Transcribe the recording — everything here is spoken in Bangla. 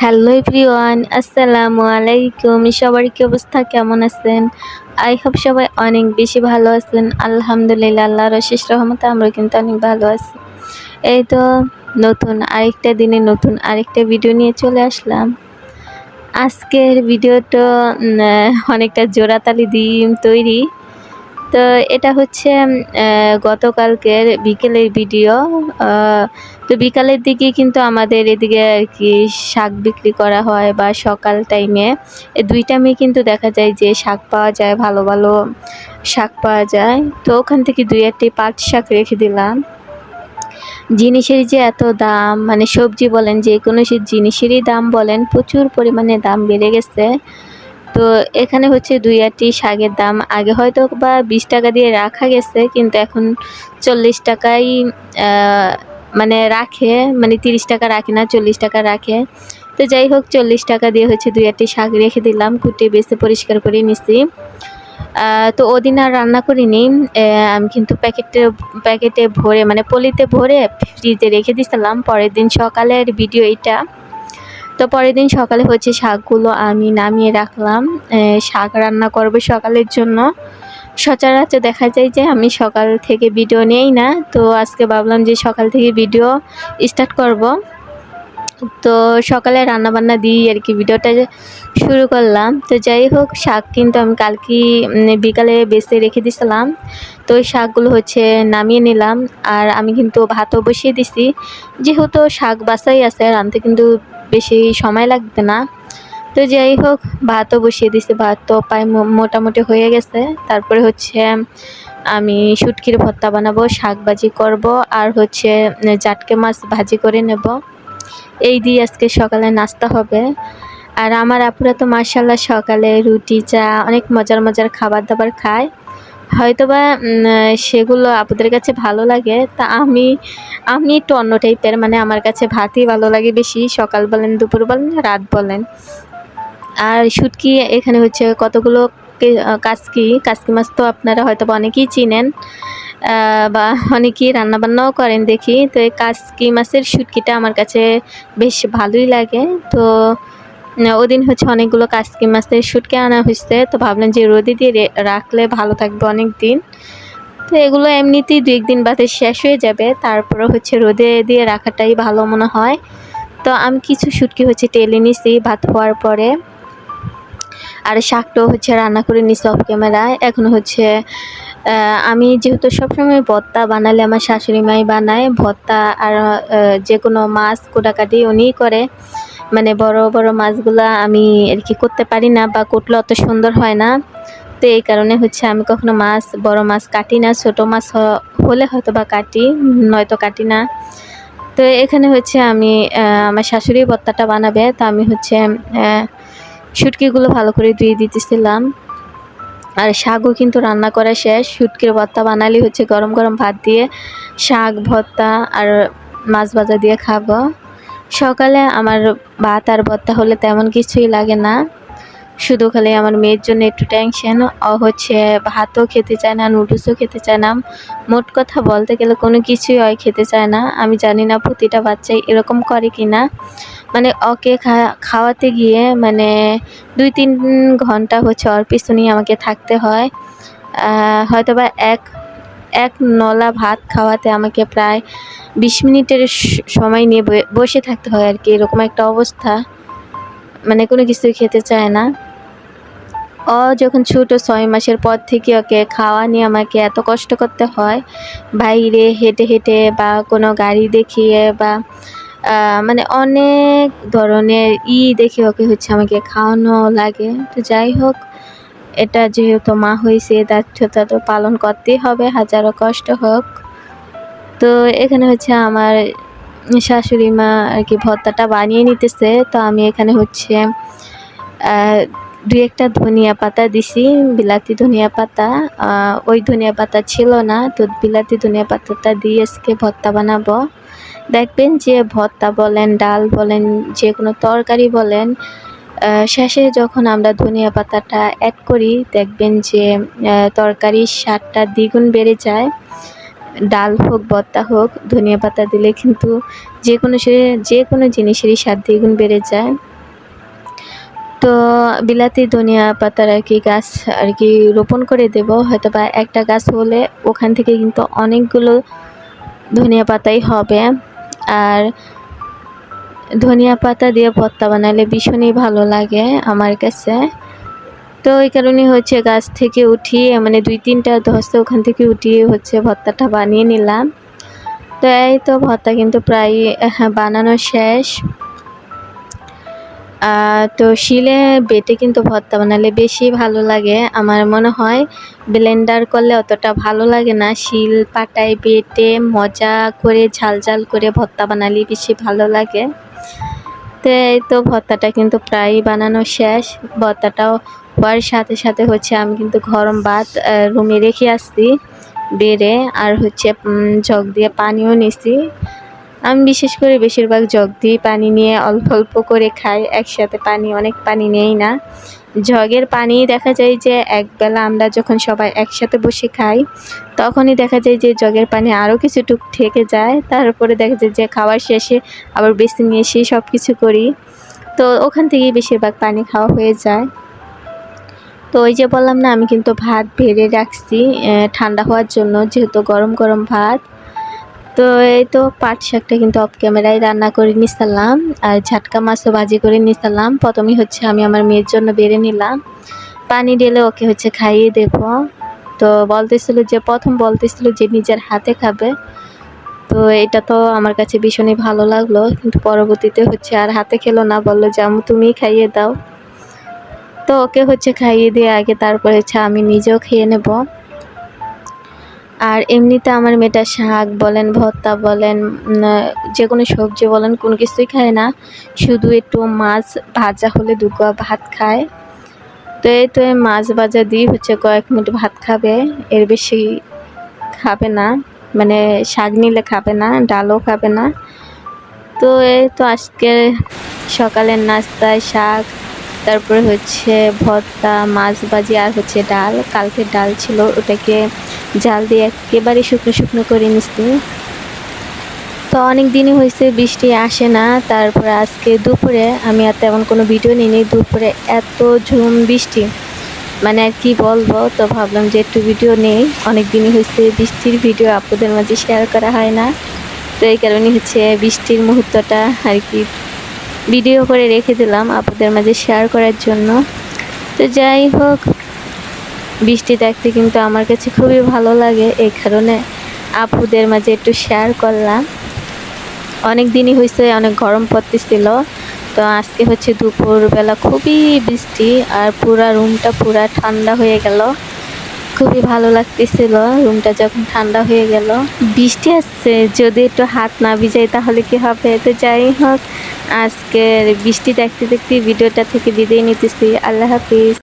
হ্যালো এভরিওয়ান, আসসালামু আলাইকুম। সবার কি অবস্থা, কেমন আছেন? আই হোপ সবাই অনেক বেশি ভালো আছেন। আলহামদুলিল্লাহ, আল্লাহর অশেষ রহমতে আমরা কিন্তু অনেক ভালো আছি। এই তো নতুন আরেকটা দিনে নতুন আরেকটা ভিডিও নিয়ে চলে আসলাম। আজকের ভিডিওটা অনেকটা জোড়াতালি ডিম তৈরি। তো এটা হচ্ছে গতকালকের বিকেলের ভিডিও। তো বিকালের দিকে কিন্তু আমাদের এদিকে আর কি শাক বিক্রি করা হয়, বা সকাল টাইমে এই দুই টাইমে কিন্তু দেখা যায় যে শাক পাওয়া যায়, ভালো ভালো শাক পাওয়া যায়। তো ওখান থেকে দুই একটি পাট শাক রেখে দিলাম। জিনিসের যে এত দাম, মানে সবজি বলেন, যে কোনো জিনিসেরই দাম বলেন, প্রচুর পরিমাণে দাম বেড়ে গেছে। তো এখানে হচ্ছে দুই আটি শাকের দাম আগে হয়তো বা 20 টাকা দিয়ে রাখা গেছে, কিন্তু এখন 40 টাকাই মানে রাখে, মানে 30 টাকা রাখে না, 40 টাকা রাখে। তো যাই হোক, 40 টাকা দিয়ে হচ্ছে দুই আটি শাক রেখে দিলাম, কুটে বেছে পরিষ্কার করে নিছি। তো ওদিন আর রান্না করিনি। আমি কিন্তু প্যাকেটে ভরে, মানে পলিতে ভরে ফ্রিজে রেখে দিয়েছিলাম। পরের দিন সকালের ভিডিও এটা। তো পরের দিন সকালে হচ্ছে শাকগুলো আমি নামিয়ে রাখলাম। শাক রান্না করবো সকালের জন্য। সচরাচর দেখা যায় যে আমি সকাল থেকে ভিডিও নেই না, তো আজকে ভাবলাম যে সকাল থেকে ভিডিও স্টার্ট করব। তো সকালে রান্নাবান্না দিয়ে আর কি ভিডিওটা শুরু করলাম। তো যাই হোক, শাক কিন্তু আমি কালকে বিকালে বেছে রেখে দিয়েছিলাম। তো ওই শাকগুলো হচ্ছে নামিয়ে নিলাম। আর আমি কিন্তু ভাতও বসিয়ে দিছি, যেহেতু শাক বাছাই আছে, রাঁধতে কিন্তু বেশি সময় লাগবে না। তো যাই হোক, ভাতও বসিয়ে দিছি, ভাত তো প্রায় মোটামুটি হয়ে গেছে। তারপরে হচ্ছে আমি শুটকির ভর্তা বানাবো, শাক ভাজি করব, আর হচ্ছে জাটকে মাছ ভাজি করে নেব। এই দিয়ে আজকে সকালে নাস্তা হবে। আর আমার আপুরা তো মাশাআল্লাহ সকালে রুটি চা অনেক মজার মজার খাবার দাবার খায়। হয়তোবা সেগুলো আপুদের কাছে ভালো লাগে। তা আমি একটু অন্য টাইপের, মানে আমার কাছে ভাতই ভালো লাগে বেশি, সকাল বলেন, দুপুর বলেন, রাত বলেন। আর শুটকি এখানে হচ্ছে কতগুলো কাসকি মাছ তো আপনারা হয়তো অনেকেই চিনেন, বা অনেকেই রান্নাবান্নাও করেন দেখি। তো এই কাসকি মাছের শুটকিটা আমার কাছে বেশ ভালোই লাগে। তো ওদিন হচ্ছে অনেকগুলো কাসকি মাছের শুটকি আনা হয়েছে। তো ভাবলাম যে রোদে দিয়ে রাখলে ভালো থাকবে অনেক দিন। তো এগুলো এমনিতেই 2 একদিন বাদে শেষ হয়ে যাবে, তারপরে হচ্ছে রোদে দিয়ে রাখাটাই ভালো মনে হয়। তো আমি কিছু শুটকি হচ্ছে টেলে নিছি ভাত হওয়ার পরে। আর শাকটাও হচ্ছে রান্না করে নিছি অফ ক্যামেরায়। এখন হচ্ছে আমি যেহেতু সবসময় ভর্তা বানালে আমার শাশুড়ি মাই বানায় ভর্তা, আর যে কোনো মাছ কোটাকাটি উনিই করে। মানে বড় বড় মাছগুলা আমি আর কি করতে পারি না, বা কুটলে অত সুন্দর হয় না। তো এই কারণে হচ্ছে আমি কখনো বড় মাছ কাটি না, ছোট মাছ হলে হয়তো বা কাটি, নয়তো কাটি না। তো এখানে হচ্ছে আমি আমার শাশুড়ি ভর্তাটা বানাবে, তো আমি হচ্ছে শুটকিগুলো ভালো করে ধুয়ে দিতেছিলাম। আর শাকও কিন্তু রান্না করা শেষ। শুটকির ভর্তা বানালে হচ্ছে গরম গরম ভাত দিয়ে শাক ভর্তা আর মাছ ভাজা দিয়ে খাবো। সকালে আমার ভাত আর ভর্তা হলে তেমন কিছুই লাগে না, শুধু খালি আমার মেয়ের জন্য একটু টেনশন। ও হচ্ছে ভাতও খেতে চায় না, নুডলসও খেতে চায় না, মোট কথা বলতে গেলে কোনো কিছুই ও খেতে চায় না। আমি জানি না প্রতিটা বাচ্চাই এরকম করে কি না। মানে ওকে খাওয়াতে গিয়ে মানে 2-3 ঘন্টা হচ্ছে ওর পিছনেই আমাকে থাকতে হয়। হয়তোবা এক নলা ভাত খাওয়াতে আমাকে প্রায় 20 মিনিটের সময় নিয়ে বসে থাকতে হয় আর কি, এরকম একটা অবস্থা। মানে কোনো কিছুই খেতে চায় না। ও যখন ছোট 6 মাসের পর থেকে ওকে খাওয়া নিয়ে আমাকে এত কষ্ট করতে হয়, বাইরে হেঁটে হেঁটে বা কোনো গাড়ি দেখিয়ে, বা মানে অনেক ধরনের দেখে ওকে হচ্ছে আমাকে খাওয়ানো লাগে। তো যাই হোক, এটা যেহেতু মা হয়েছে, দায়িত্বটা তো পালন করতেই হবে, হাজারো কষ্ট হোক। তো এখানে হচ্ছে আমার শাশুড়ি মা আর কি ভর্তাটা বানিয়ে নিতেছে। তো আমি এখানে হচ্ছে 2-একটা ধনিয়া পাতা দিছি, বিলাতি ধনিয়া পাতা। ওই ধনিয়া পাতা ছিল না, তো বিলাতি ধনিয়া পাতাটা দিয়ে আজকে ভর্তা বানাবো। দেখবেন যে ভর্তা বলেন, ডাল বলেন, যে কোনো তরকারি বলেন, শেষে যখন আমরা ধনিয়া পাতাটা অ্যাড করি, দেখবেন যে তরকারির স্বাদটা দ্বিগুণ বেড়ে যায়। ডাল হোক, ভর্তা হোক, ধনিয়া পাতা দিলে কিন্তু যে কোনো জিনিসেরই স্বাদ দ্বিগুণ বেড়ে যায়। তো বিলাতি ধনিয়া পাতার আর কি গাছ আর কি রোপণ করে দেব। হয়তোবা একটা গাছ হলে ওখান থেকে কিন্তু অনেকগুলো ধনিয়া পাতাই হবে। আর ধনিয়া পাতা দিয়ে ভর্তা বানালে ভীষণই ভালো লাগে আমার কাছে। তো এই কারণে হচ্ছে গাছ থেকে উঠিয়ে মানে 2-3টা ধসে ওখান থেকে উঠিয়ে হচ্ছে ভর্তাটা বানিয়ে নিলাম। তো এই তো ভর্তা কিন্তু প্রায় বানানো শেষ। তো শিলে বেটে কিন্তু ভর্তা বানালে বেশি ভালো লাগে। আমার মনে হয় ব্লেন্ডার করলে অতটা ভালো লাগে না। শিল পাটায় বেটে মজা করে ঝাল ঝাল করে ভর্তা বানালে বেশি ভালো লাগে। তো এই তো ভর্তাটা কিন্তু প্রায় বানানো শেষ। ভর্তাটাও হওয়ার সাথে সাথে হচ্ছে আমি কিন্তু গরম ভাত রুমে রেখে আসছি বেড়ে, আর হচ্ছে জগ দিয়ে পানিও নিছি। আমি বিশেষ করে বেশিরভাগ জগ দিয়ে পানি নিয়ে অল্প অল্প করে খাই, একসাথে অনেক পানি নেই না। জগের পানি দেখা যায় যে একবেলা আমরা যখন সবাই একসাথে বসে খাই তখনই দেখা যায় যে জগের পানি আরও কিছুটুক থেকে যায়। তারপরে দেখা যায় যে খাওয়ার শেষে আবার বেশি নিয়ে এসে সব কিছু করি, তো ওখান থেকেই বেশিরভাগ পানি খাওয়া হয়ে যায়। তো ওই যে বললাম না, আমি কিন্তু ভাত বেড়ে রাখছি ঠান্ডা হওয়ার জন্য, যেহেতু গরম গরম ভাত। তো এই তো পাট শাকটা কিন্তু অফ ক্যামেরায় রান্না করে নিছিলাম, আর ঝাটকা মাছও ভাজি করে নিছিলাম। প্রথমেই হচ্ছে আমি আমার মেয়ের জন্য বেড়ে নিলাম, পানি ঢেলে ওকে হচ্ছে খাইয়ে দেব। তো প্রথম বলতেছিল যে নিজের হাতে খাবে। তো এটা তো আমার কাছে ভীষণই ভালো লাগলো, কিন্তু পরবর্তীতে হচ্ছে আর হাতে খেলো না, বললো যে আম্মু তুমিই খাইয়ে দাও। তো ওকে হচ্ছে খাইয়ে দিয়ে আগে তারপরে হচ্ছে আমি নিজেও খেয়ে নেব। আর এমনিতে আমার মেয়েটা শাক বলেন, ভর্তা বলেন, যে কোনো সবজি বলেন, কোনো কিছুই খায় না। শুধু একটু মাছ ভাজা হলে দুপুর ভাত খায়। তো এই তো মাছ ভাজা দিয়ে হচ্ছে কয়েক মিনিট ভাত খাবে, এর বেশি খাবে না। মানে শাক নিলে খাবে না, ডালও খাবে না। তো এই তো আজকে সকালের নাস্তায় শাক, তারপরে হচ্ছে ভর্তা, মাছ ভাজি, আর হচ্ছে ডাল। কালকের ডাল ছিল, ওটাকে জাল দিয়ে একেবারে শুকনো শুকনো করে নিচ্ছি। তো অনেক দিনই হয়েছে বৃষ্টি আসে না। তারপরে আজকে দুপুরে আমি আর তেমন কোনো ভিডিও নিইনি, দুপুরে এত ঝুম বৃষ্টি, মানে আর কি বলবো। তো ভাবলাম যে একটু ভিডিও নেই, অনেক দিনই হয়েছে বৃষ্টির ভিডিও আপনাদের মাঝে শেয়ার করা হয় না। তো এই কারণে হচ্ছে বৃষ্টির মুহূর্তটা আর কি ভিডিও করে রেখে দিলাম আপনাদের মাঝে শেয়ার করার জন্য। তো যাই হোক, বৃষ্টি দেখতে কিন্তু আমার কাছে খুবই ভালো লাগে, এই কারণে আপুদের মাঝে একটু শেয়ার করলাম। অনেক দিনই হয়েছে, অনেক গরম পড়তেছিল। তো আজকে হচ্ছে দুপুরবেলা খুবই বৃষ্টি, আর পুরা রুমটা পুরা ঠান্ডা হয়ে গেল। খুবই ভালো লাগতেছিল রুমটা যখন ঠান্ডা হয়ে গেল। বৃষ্টি আসছে, যদি একটু হাত না ভিজাই তাহলে কি হবে। তো যাই হোক, আজকের বৃষ্টি দেখতে দেখতে ভিডিওটা থেকে বিদায় নিতেছি। আল্লাহ হাফিজ।